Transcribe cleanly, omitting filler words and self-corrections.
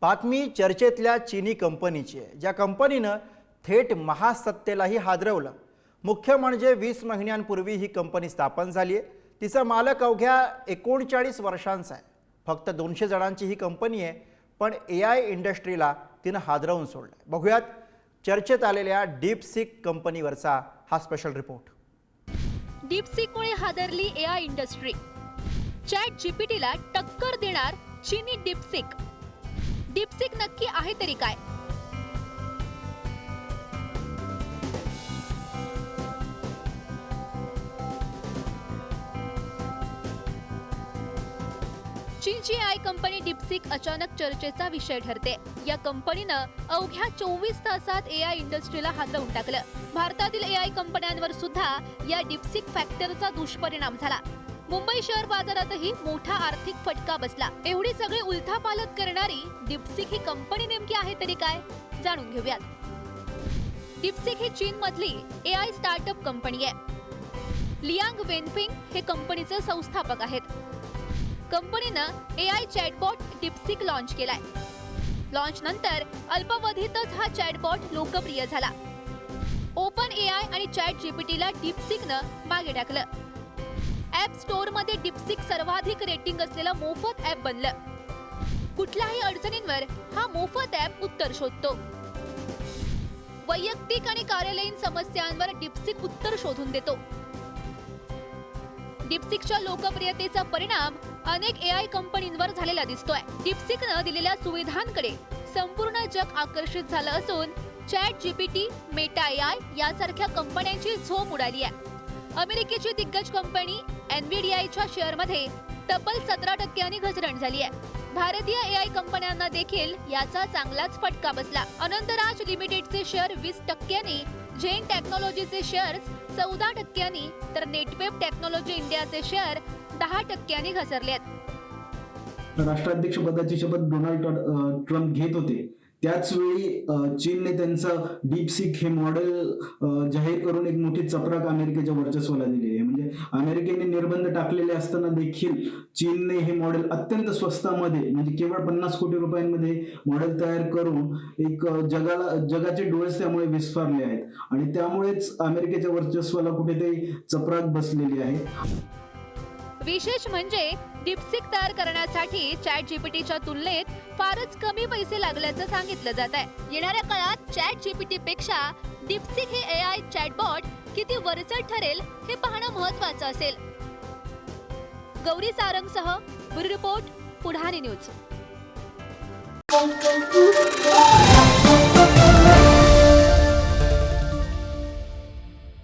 बातमी चर्चेतल्या चीनी कंपनीची आहे, ज्या कंपनीनं थेट महासत्तेलाही हादरवलं। मुख्य म्हणजे 20 महिन्यांपूर्वी ही कंपनी स्थापन झाली आहे। तिचा मालक अवघ्या 39 वर्षांचा आहे। फक्त 200 जणांची ही कंपनी आहे, पण AI इंडस्ट्रीला तिनं हादरवून सोडलं। बघूयात चर्चेत आलेल्या डीपसीक कंपनीवरचा हा स्पेशल रिपोर्ट। डीपसीकमुळे हादरली AI इंडस्ट्री। चॅट जीपीटीला टक्कर देणार चीनी डीपसीक। डीपसीक नक्की आहे तरी काय? चीनची AI कंपनी डीपसीक अचानक चर्चेचा विषय ठरते। या कंपनीनं अवघ्या 24 तासात AI इंडस्ट्रीला हादरवून टाकलं। भारतातील AI कंपन्यांवर सुद्धा या डीपसीक फॅक्टरचा दुष्परिणाम झाला। मुंबई शेअर बाजारातही मोठा आर्थिक फटका बसला। एवढी सगळी उलथापालथ करणारी डीपसीक ही कंपनी नेमकी आहे तरी काय, जाणून घेऊयात। डीपसीक ही चीनमधली AI स्टार्टअप कंपनी आहे। लियांग वेनफिंग हे कंपनीचे संस्थापक आहेत। कंपनीनं AI चॅटबॉट डीपसीक लॉन्च केलाय। लॉन्च नंतर अल्पावधीतच हा चॅटबॉट लोकप्रिय झाला। ओपन AI आणि चॅट जीपीटीला डीपसीकनं मागे टाकलं। ॲप स्टोअरमध्ये डीपसीक सर्वाधिक रेटिंग असलेलं मोफत ॲप बनलं। कुठल्याही अडचणींवर हा मोफत ॲप उत्तर शोधतो। वैयक्तिक आणि कार्यालयीन समस्यांवर डीपसीक उत्तर शोधून देतो। डीपसीकच्या लोकप्रियतेचा परिणाम अनेक AI कंपनींवर झालेला दिसतोय। डीपसीकनं दिलेल्या सुविधांकडे संपूर्ण जग आकर्षित झालं असून चॅट जीपीटी, मेटा AI यासारख्या कंपन्यांची झोप उडाली आहे। अमेरिकेची दिग्गज कंपनी एनव्हीडीआयच्या शेअरमध्ये तब्बल 17% घसरण झाली आहे। भारतीय AI कंपन्यांना देखील याचा चांगलाच फटका बसला। अनंतराज लिमिटेडचे शेअर 20%, झेन टेक्नॉलॉजीचे शेअर्स 14%, तर नेटवेब टेक्नॉलॉजी इंडियाचे शेअर 10% घसरले आहेत। राष्ट्राध्यक्षपदाची शपथ डोनाल्ड ट्रम्प घेत होते, त्याच वेळी चीनने त्यांचं डीपसीक हे मॉडेल जाहीर करून एक मोठी चपराक अमेरिकेच्या वर्चस्वाला दिली आहे। म्हणजे अमेरिकेने निर्बंध टाकलेले असताना देखील चीनने हे मॉडेल अत्यंत स्वस्तामध्ये, म्हणजे केवळ 50 कोटी रुपयांमध्ये मॉडेल तयार करून एक जगाचे डोळेच त्यामुळे विस्फारले आहेत आणि त्यामुळेच अमेरिकेच्या वर्चस्वाला कुठेतरी चपराक बसलेली आहे। विशेष म्हणजे डीपसीक तयार करण्यासाठी चॅट जीपीटीच्या तुलनेत फारच कमी पैसे लागल्याचं सांगितलं जात आहे। येणाऱ्या काळात चॅट जीपीटी पेक्षा डीपसीक हे AI चॅटबॉट किती वरचढ ठरेल हे पाहणं महत्त्वाचं असेल। गौरी सारंगसह ब्युरो रिपोर्ट, पुढारी न्यूज।